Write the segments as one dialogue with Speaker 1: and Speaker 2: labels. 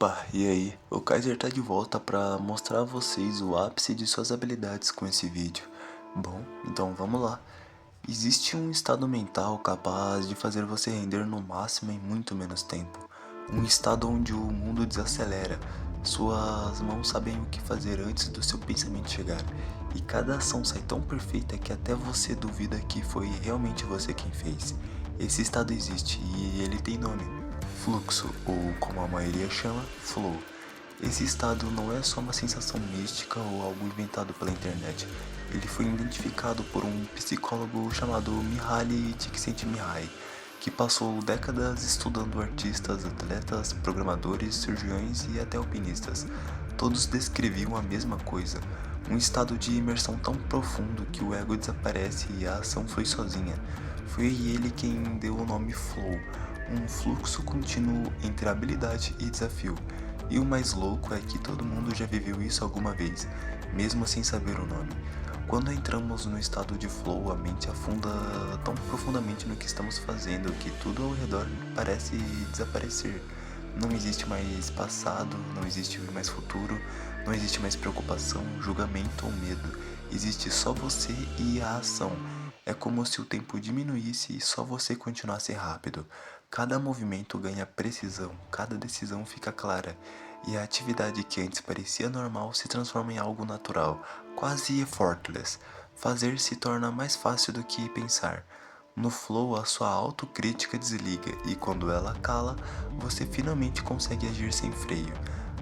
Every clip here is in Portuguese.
Speaker 1: Opa, e aí? O Kaiser tá de volta pra mostrar a vocês o ápice de suas habilidades com esse vídeo. Bom, então vamos lá. Existe um estado mental capaz de fazer você render no máximo em muito menos tempo. Um estado onde o mundo desacelera, suas mãos sabem o que fazer antes do seu pensamento chegar, e cada ação sai tão perfeita que até você duvida que foi realmente você quem fez. Esse estado existe e ele tem nome: fluxo, ou como a maioria chama, flow. Esse estado não é só uma sensação mística ou algo inventado pela internet. Ele foi identificado por um psicólogo chamado Mihaly Csikszentmihalyi, que passou décadas estudando artistas, atletas, programadores, cirurgiões e até alpinistas. Todos descreviam a mesma coisa: um estado de imersão tão profundo que o ego desaparece e a ação flui sozinha. Foi ele quem deu o nome Flow, um fluxo contínuo entre habilidade e desafio. E o mais louco é que todo mundo já viveu isso alguma vez, mesmo sem saber o nome. Quando entramos no estado de flow, a mente afunda tão profundamente no que estamos fazendo que tudo ao redor parece desaparecer. Não existe mais passado, não existe mais futuro, não existe mais preocupação, julgamento ou medo. Existe só você e a ação. É como se o tempo diminuísse e só você continuasse rápido. Cada movimento ganha precisão, cada decisão fica clara, e a atividade que antes parecia normal se transforma em algo natural, quase effortless. Fazer se torna mais fácil do que pensar. No flow, a sua autocrítica desliga e quando ela cala, você finalmente consegue agir sem freio.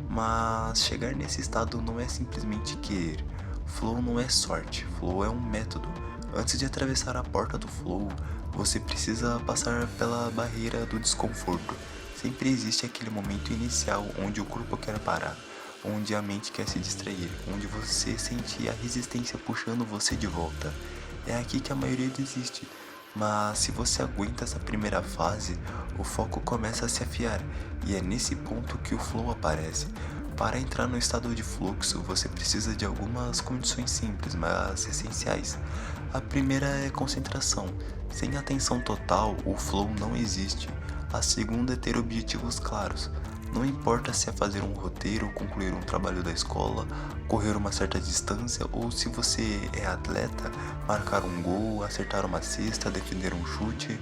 Speaker 1: Mas chegar nesse estado não é simplesmente querer. Flow não é sorte, flow é um método. Antes de atravessar a porta do flow, você precisa passar pela barreira do desconforto. Sempre existe aquele momento inicial onde o corpo quer parar, onde a mente quer se distrair, onde você sente a resistência puxando você de volta. É aqui que a maioria desiste. Mas se você aguenta essa primeira fase, o foco começa a se afiar, e é nesse ponto que o flow aparece. Para entrar no estado de fluxo, você precisa de algumas condições simples, mas essenciais. A primeira é concentração. Sem atenção total, o flow não existe. A segunda é ter objetivos claros. Não importa se é fazer um roteiro, concluir um trabalho da escola, correr uma certa distância ou, se você é atleta, marcar um gol, acertar uma cesta, defender um chute.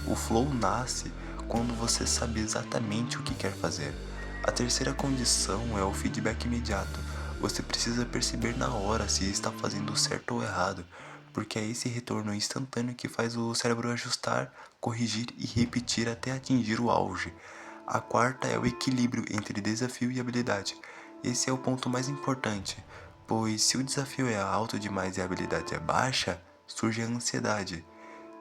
Speaker 1: O flow nasce quando você sabe exatamente o que quer fazer. A terceira condição é o feedback imediato. Você precisa perceber na hora se está fazendo certo ou errado, porque é esse retorno instantâneo que faz o cérebro ajustar, corrigir e repetir até atingir o auge. A quarta é o equilíbrio entre desafio e habilidade. Esse é o ponto mais importante, pois se o desafio é alto demais e a habilidade é baixa, surge a ansiedade.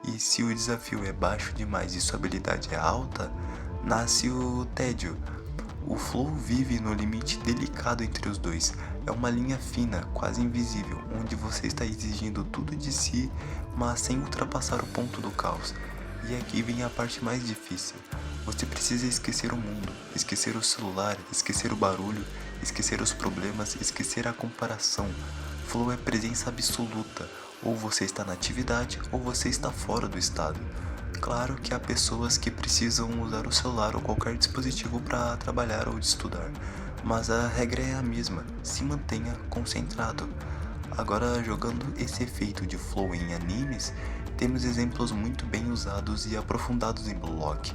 Speaker 1: E se o desafio é baixo demais e sua habilidade é alta, nasce o tédio. O flow vive no limite delicado entre os dois. É uma linha fina, quase invisível, onde você está exigindo tudo de si, mas sem ultrapassar o ponto do caos. E aqui vem a parte mais difícil. Você precisa esquecer o mundo, esquecer o celular, esquecer o barulho, esquecer os problemas, esquecer a comparação. Flow é presença absoluta. Ou você está na atividade, ou você está fora do estado. Claro que há pessoas que precisam usar o celular ou qualquer dispositivo para trabalhar ou estudar, mas a regra é a mesma: se mantenha concentrado. Agora, jogando esse efeito de flow em animes, temos exemplos muito bem usados e aprofundados em Blue Lock.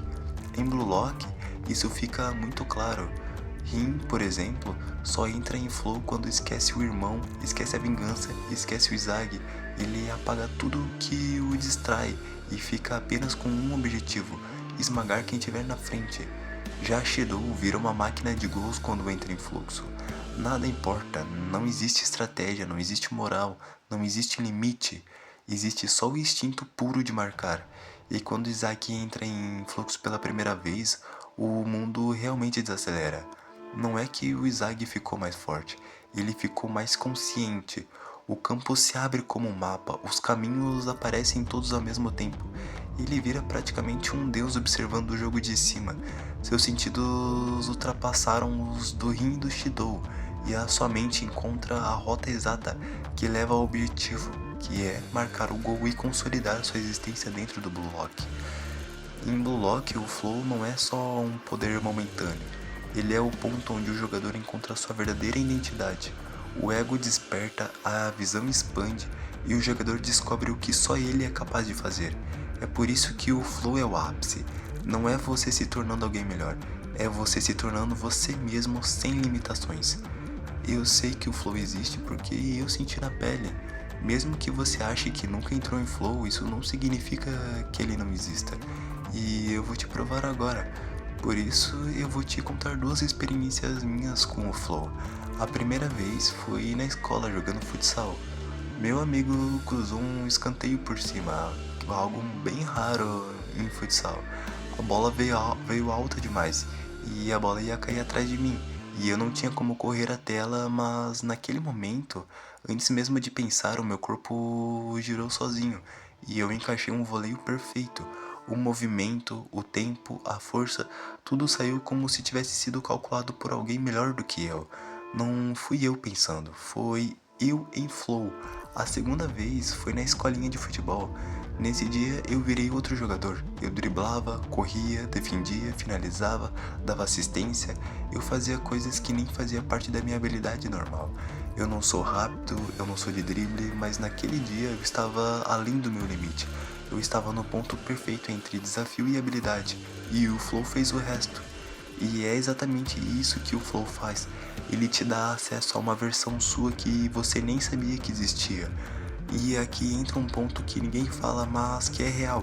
Speaker 1: Em Blue Lock, isso fica muito claro. Rin, por exemplo, só entra em flow quando esquece o irmão, esquece a vingança, esquece o Izagi. Ele apaga tudo que o distrai e fica apenas com um objetivo: esmagar quem estiver na frente. Já Shadow vira uma máquina de gols quando entra em fluxo. Nada importa, não existe estratégia, não existe moral, não existe limite. Existe só o instinto puro de marcar. E quando Isaac entra em fluxo pela primeira vez, o mundo realmente desacelera. Não é que o Izagi ficou mais forte, ele ficou mais consciente. O campo se abre como um mapa, os caminhos aparecem todos ao mesmo tempo. Ele vira praticamente um deus observando o jogo de cima. Seus sentidos ultrapassaram os do Rin e do Shidou, e a sua mente encontra a rota exata que leva ao objetivo, que é marcar o gol e consolidar sua existência dentro do Blue Lock. Em Blue Lock, o flow não é só um poder momentâneo. ele é o ponto onde o jogador encontra sua verdadeira identidade. O ego desperta, a visão expande e o jogador descobre o que só ele é capaz de fazer. É por isso que o flow é o ápice. Não é você se tornando alguém melhor, é você se tornando você mesmo sem limitações. Eu sei que o flow existe porque eu senti na pele. Mesmo que você ache que nunca entrou em flow, isso não significa que ele não exista. E eu vou te provar agora. Por isso eu vou te contar duas experiências minhas com o flow. A primeira vez foi na escola jogando futsal. Meu amigo cruzou um escanteio por cima, algo bem raro em futsal. A bola veio alta demais e a bola ia cair atrás de mim. E eu não tinha como correr até ela, mas naquele momento, antes mesmo de pensar, o meu corpo girou sozinho e eu encaixei um voleio perfeito. O movimento, o tempo, a força, tudo saiu como se tivesse sido calculado por alguém melhor do que eu. Não fui eu pensando, foi eu em flow. A segunda vez foi na escolinha de futebol. Nesse dia eu virei outro jogador. Eu driblava, corria, defendia, finalizava, dava assistência. Eu fazia coisas que nem fazia parte da minha habilidade normal. Eu não sou rápido, eu não sou de drible, mas naquele dia eu estava além do meu limite. Eu estava no ponto perfeito entre desafio e habilidade, e o flow fez o resto. E é exatamente isso que o flow faz. Ele te dá acesso a uma versão sua que você nem sabia que existia. E aqui entra um ponto que ninguém fala, mas que é real.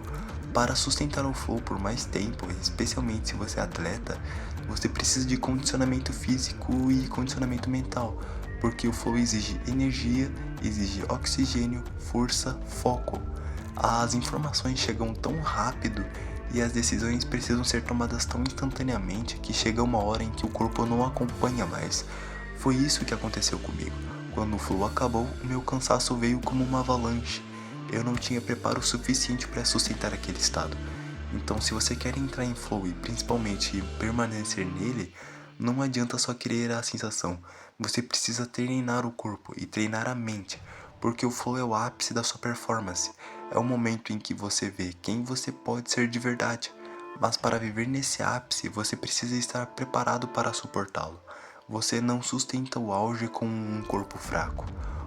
Speaker 1: Para sustentar o flow por mais tempo, especialmente se você é atleta, você precisa de condicionamento físico e condicionamento mental, porque o flow exige energia, exige oxigênio, força, foco. As informações chegam tão rápido e as decisões precisam ser tomadas tão instantaneamente que chega uma hora em que o corpo não acompanha mais. Foi isso que aconteceu comigo. Quando o flow acabou, o meu cansaço veio como uma avalanche. Eu não tinha preparo suficiente para sustentar aquele estado. Então, se você quer entrar em flow e principalmente permanecer nele, não adianta só querer a sensação. Você precisa treinar o corpo e treinar a mente, porque o flow é o ápice da sua performance. É o momento em que você vê quem você pode ser de verdade. Mas para viver nesse ápice, você precisa estar preparado para suportá-lo. Você não sustenta o auge com um corpo fraco.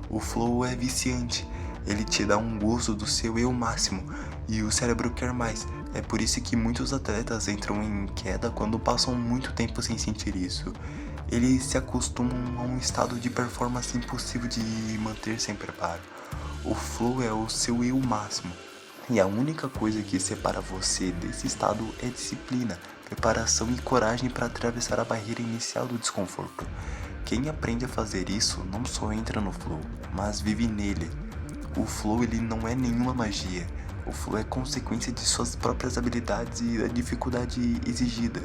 Speaker 1: O flow é viciante, ele te dá um gozo do seu eu máximo e o cérebro quer mais. É por isso que muitos atletas entram em queda quando passam muito tempo sem sentir isso. Eles se acostumam a um estado de performance impossível de manter sem preparo. O flow é o seu eu máximo. E a única coisa que separa você desse estado é disciplina, preparação e coragem para atravessar a barreira inicial do desconforto. Quem aprende a fazer isso não só entra no flow, mas vive nele. O flow ele não é nenhuma magia. O flow é consequência de suas próprias habilidades e da dificuldade exigida.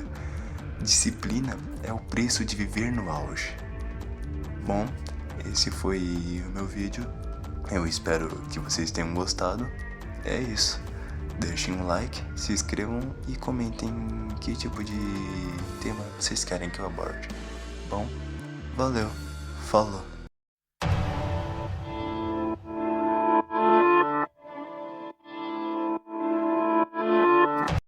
Speaker 1: Disciplina é o preço de viver no auge. Bom, esse foi o meu vídeo. Eu espero que vocês tenham gostado. É isso. Deixem um like, se inscrevam e comentem que tipo de tema vocês querem que eu aborde. Bom, valeu, falou.